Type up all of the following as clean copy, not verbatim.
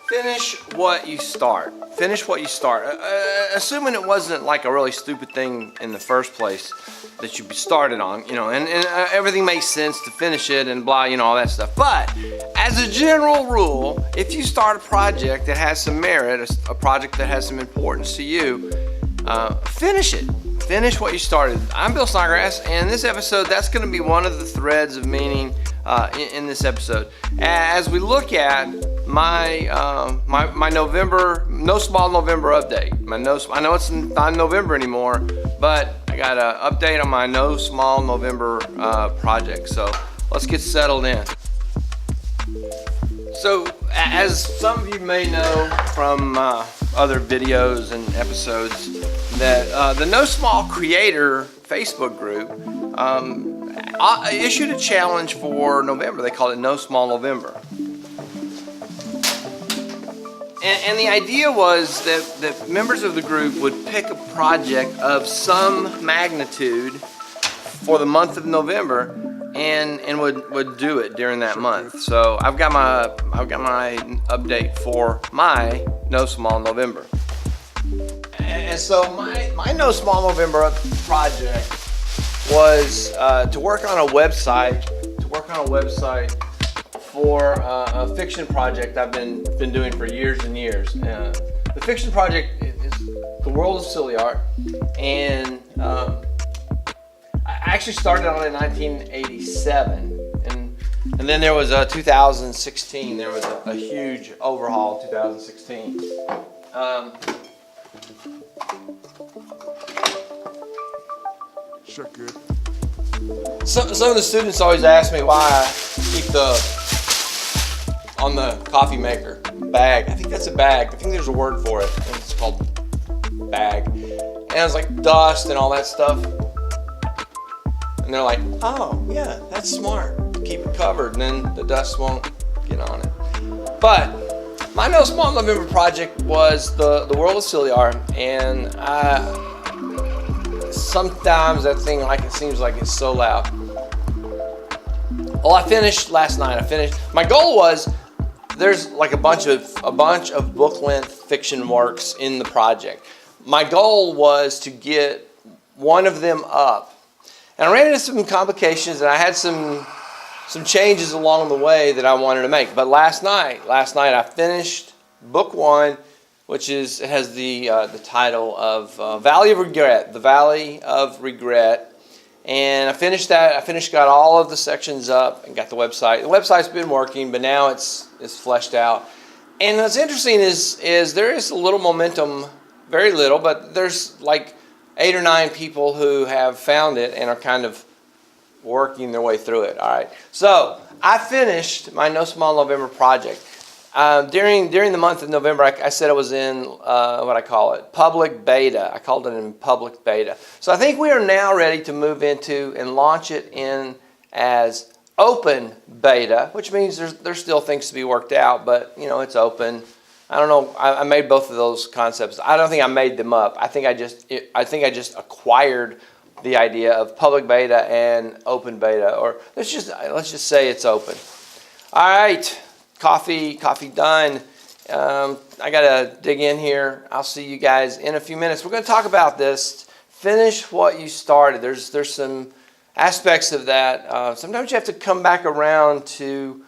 Finish what you start. Finish what you start. Assuming it wasn't like a really stupid thing in the first place that you started on, you know, and everything makes sense to finish it and blah, you know, all that stuff. But as a general rule, if you start a project that has some merit, a project that has some importance to you, finish it. Finish what you started. I'm Bill Snodgrass, and this episode, that's going to be one of the threads of meaning in this episode. As we look at my November, No Small November update. I know it's not November anymore, but I got an update on my No Small November project. So let's get settled in. So as some of you may know from other videos and episodes, that the No Small Creator Facebook group issued a challenge for November. They called it No Small November. And the idea was that members of the group would pick a project of some magnitude for the month of November and would do it during that month. So I've got my update for my No Small November. And so my No Small November project was to work on a website for a fiction project I've been doing for years and years. The fiction project is The World of Silly Art, and I actually started on it in 1987, and then there was 2016. There was a huge overhaul in 2016. Sure, good. Some of the students always ask me why I keep on the coffee maker bag. I think that's a bag. I think there's a word for it. I think it's called bag. And it's like dust and all that stuff. And they're like, oh yeah, that's smart. Keep it covered and then the dust won't get on it. But my No Small November project was the World of Silly Art, and sometimes that thing seems like it's so loud. Well, I finished last night. My goal was, there's like a bunch of book-length fiction works in the project. My goal was to get one of them up, and I ran into some complications, and I had some changes along the way that I wanted to make. But last night I finished book one, which has the title of Valley of Regret, the Valley of Regret. And I finished that. Got all of the sections up and got the website. The website's been working, but now it's fleshed out. And what's interesting is there is a little momentum, very little, but there's like 8 or 9 people who have found it and are kind of working their way through it. All right. So I finished my No Small November project. During the month of November, I said it was in what I call it, public beta. I called it in public beta. So I think we are now ready to move into and launch it in as open beta, which means there's still things to be worked out, but you know, it's open. I don't know. I made both of those concepts. I don't think I made them up. I think I just acquired the idea of public beta and open beta, or let's just say it's open. All right. Coffee done. I gotta dig in here. I'll see you guys in a few minutes. We're gonna talk about this. Finish what you started. There's some aspects of that. Sometimes you have to come back around to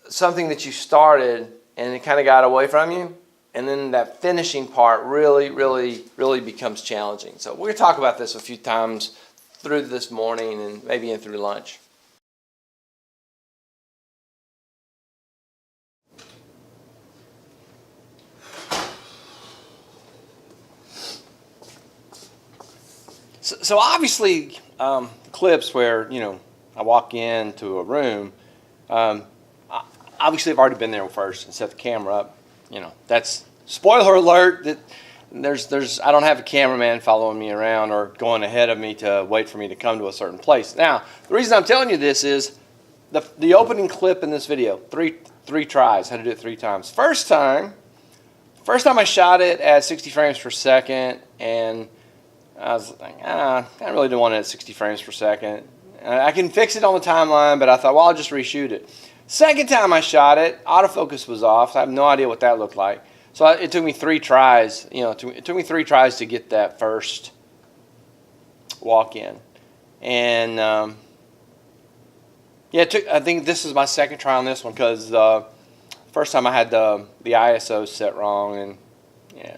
something that you started and it kind of got away from you, and then that finishing part really becomes challenging. So we're gonna talk about this a few times through this morning and maybe in through lunch. So obviously, clips where, you know, I walk into a room, obviously I've already been there first and set the camera up. You know, that's spoiler alert. That I don't have a cameraman following me around or going ahead of me to wait for me to come to a certain place. Now, the reason I'm telling you this is the opening clip in this video. Three tries. Had to do it 3 times. First time I shot it at 60 frames per second, and I was like, I really didn't want it at 60 frames per second. I can fix it on the timeline, but I thought, well, I'll just reshoot it. Second time I shot it, autofocus was off. I have no idea what that looked like. So it took me 3 tries. It took me 3 tries to get that first walk in. And yeah, I think this is my second try on this one, because first time I had the ISO set wrong, and yeah.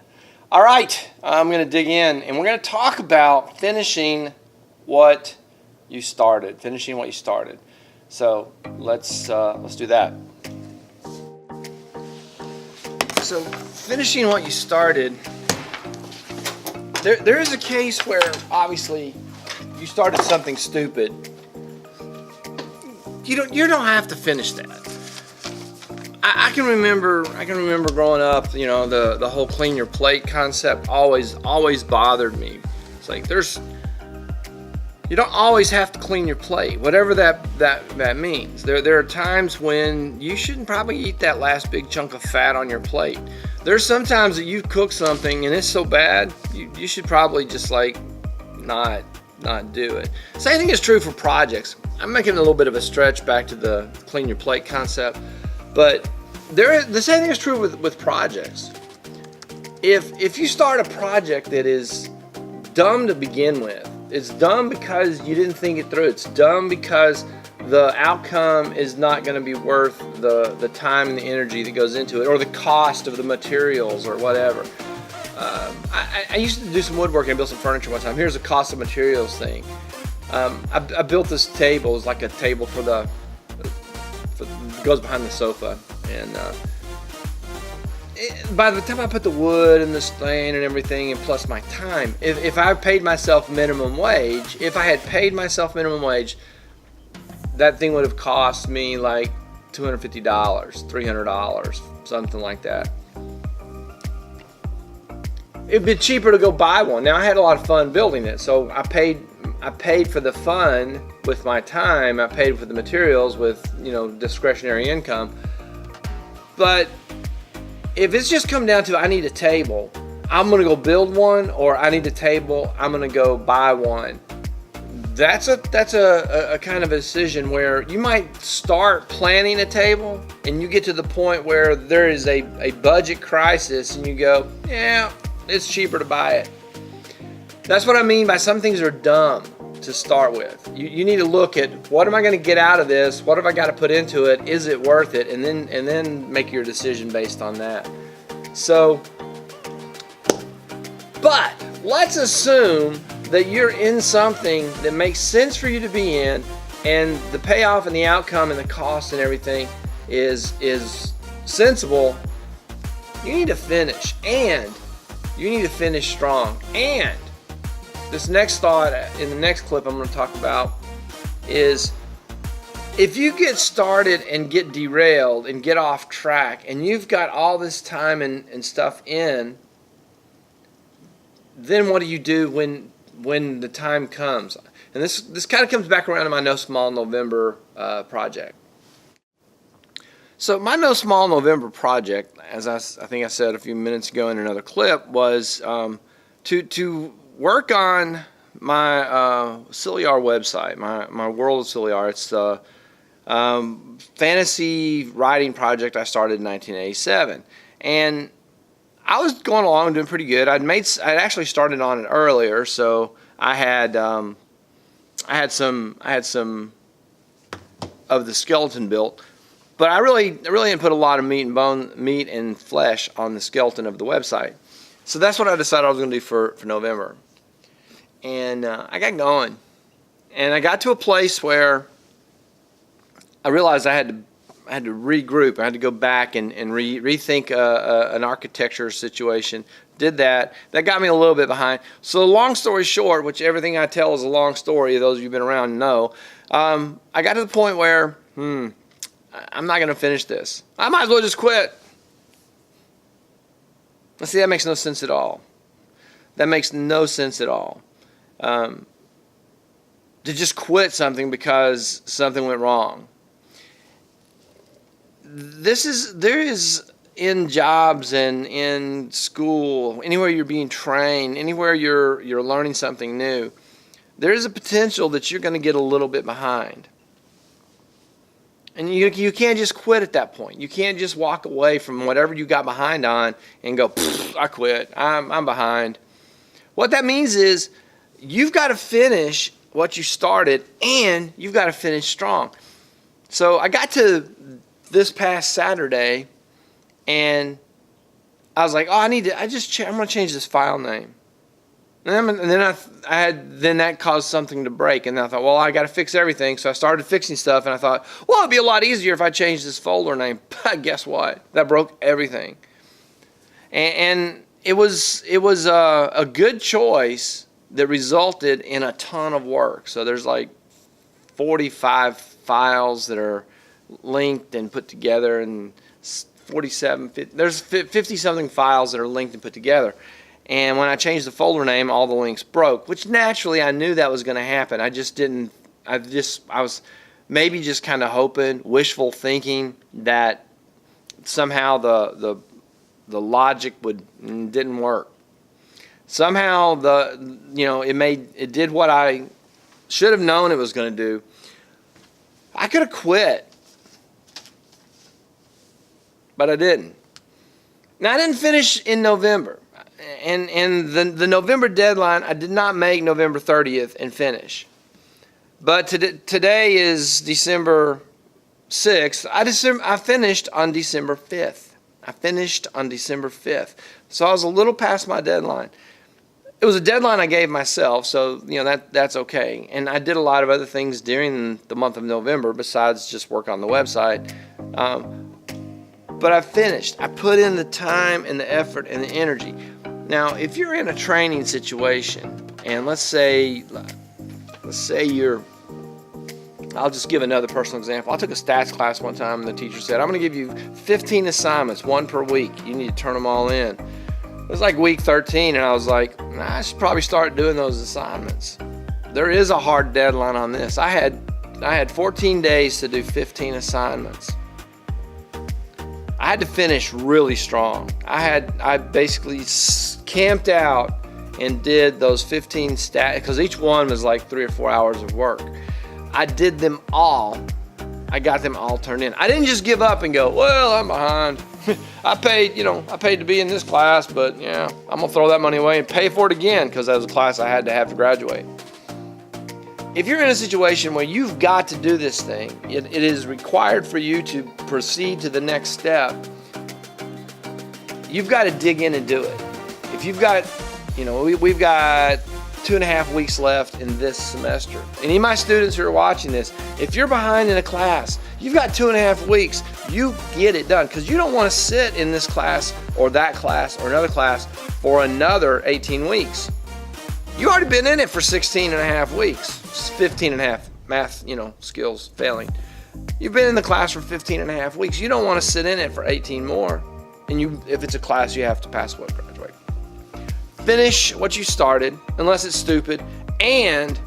All right, I'm going to dig in, and we're going to talk about finishing what you started. Finishing what you started. So let's do that. So finishing what you started. There is a case where obviously you started something stupid. You don't have to finish that. I can remember growing up, the whole clean your plate concept always bothered me. It's like you don't always have to clean your plate, whatever that means. There are times when you shouldn't probably eat that last big chunk of fat on your plate. There's sometimes that you cook something and it's so bad, you should probably just like not do it. Same thing is true for projects. I'm making a little bit of a stretch back to the clean your plate concept, but the same thing is true with projects. If you start a project that is dumb to begin with, it's dumb because you didn't think it through. It's dumb because the outcome is not going to be worth the time and the energy that goes into it, or the cost of the materials or whatever. I used to do some woodworking and build some furniture one time. Here's the cost of materials thing. I built this table. It's like a table for goes behind the sofa, and by the time I put the wood and the stain and everything, and plus my time, if I paid myself minimum wage, that thing would have cost me like $250, $300, something like that. It'd be cheaper to go buy one. Now, I had a lot of fun building it, so I paid for the fun with my time. I paid for the materials with discretionary income. But if it's just come down to I need a table, I'm gonna go build one, or I need a table, I'm gonna go buy one. That's a kind of a decision where you might start planning a table and you get to the point where there is a budget crisis and you go, yeah, it's cheaper to buy it. That's what I mean by some things are dumb to start with. You need to look at, what am I going to get out of this? What have I got to put into it? Is it worth it? And then make your decision based on that. So, but let's assume that you're in something that makes sense for you to be in, and the payoff and the outcome and the cost and everything is sensible. You need to finish, and you need to finish strong. And this next thought in the next clip I'm going to talk about is, if you get started and get derailed and get off track, and you've got all this time and stuff in, then what do you do when the time comes? And this kind of comes back around to my No Small November project. So my No Small November project, as I think I said a few minutes ago in another clip, was to work on my Ciliar website, my World of Ciliar. It's the fantasy writing project I started in 1987, and I was going along doing pretty good. I'd actually started on it earlier, so I had some of the skeleton built, but I really didn't put a lot of meat and flesh on the skeleton of the website. So that's what I decided I was going to do for November. And I got going, and I got to a place where I realized I had to regroup. I had to go back and rethink an architecture situation. Did that. That got me a little bit behind. So long story short, which everything I tell is a long story, those of you who've been around know, I got to the point where, I'm not going to finish this. I might as well just quit. See, that makes no sense at all. That makes no sense at all. To just quit something because something went wrong. There is in jobs and in school, anywhere you're being trained, anywhere you're learning something new, there's a potential that you're going to get a little bit behind. And you can't just quit at that point. You can't just walk away from whatever you got behind on and go, I quit. I'm behind. What that means is you've got to finish what you started, and you've got to finish strong. So I got to this past Saturday, and I was like, oh, I'm going to change this file name. And then that caused something to break, and I thought, well, I got to fix everything. So I started fixing stuff, and I thought, well, it'd be a lot easier if I changed this folder name. But guess what? That broke everything. And it was a good choice that resulted in a ton of work. So there's like 45 files that are linked and put together, and 50, there's 50 something files that are linked and put together. And when I changed the folder name, all the links broke, which naturally I knew that was going to happen. I was maybe just kind of hoping, wishful thinking that somehow the logic didn't work. Somehow it did what I should have known it was going to do. I could have quit, but I didn't. Now, I didn't finish in November. And the November deadline, I did not make November 30th and finish. But today is December 6th. I finished on December 5th. So I was a little past my deadline. It was a deadline I gave myself, so that's okay. And I did a lot of other things during the month of November besides just work on the website. But I finished. I put in the time and the effort and the energy. Now, if you're in a training situation, and let's say I'll just give another personal example. I took a stats class one time, and the teacher said, I'm going to give you 15 assignments, one per week. You need to turn them all in. It was like week 13, and I was like, I should probably start doing those assignments. There is a hard deadline on this. I had 14 days to do 15 assignments. I had to finish really strong. I basically camped out and did those 15 stats, because each one was like 3 or 4 hours of work. I did them all. I got them all turned in. I didn't just give up and go, well, I'm behind. I paid to be in this class, but yeah, I'm gonna throw that money away and pay for it again because that was a class I had to have to graduate. If you're in a situation where you've got to do this thing, it is required for you to proceed to the next step, you've got to dig in and do it. If you've got, we've got 2.5 weeks left in this semester. Any of my students who are watching this, if you're behind in a class, you've got 2.5 weeks, you get it done, because you don't want to sit in this class or that class or another class for another 18 weeks. You already been in it for 16.5 weeks. 15.5 math, skills failing. You've been in the class for 15.5 weeks. You don't want to sit in it for 18 more. And if it's a class, you have to pass what graduate. Finish what you started, unless it's stupid, and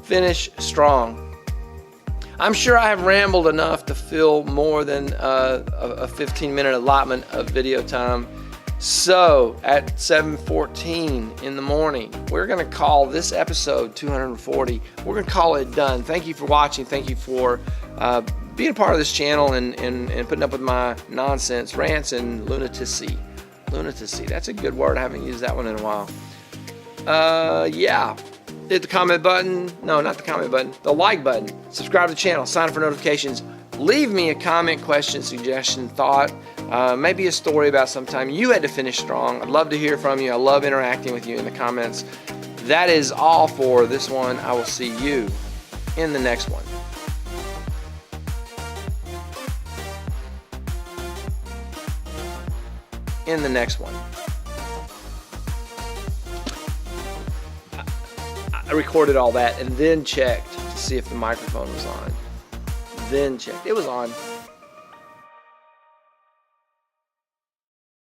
finish strong. I'm sure I have rambled enough to fill more than a 15-minute allotment of video time. So at 7:14 in the morning, we're going to call this episode 240. We're going to call it done. Thank you for watching. Thank you for being a part of this channel and putting up with my nonsense, rants, and lunaticity. Lunaticity, that's a good word. I haven't used that one in a while. Yeah. Hit the comment button. No, not the comment button. The like button. Subscribe to the channel. Sign up for notifications. Leave me a comment, question, suggestion, thought. Maybe a story about some time you had to finish strong. I'd love to hear from you. I love interacting with you in the comments. That is all for this one. I will see you in the next one. In the next one. I recorded all that and then checked to see if the microphone was on. Then checked. It was on.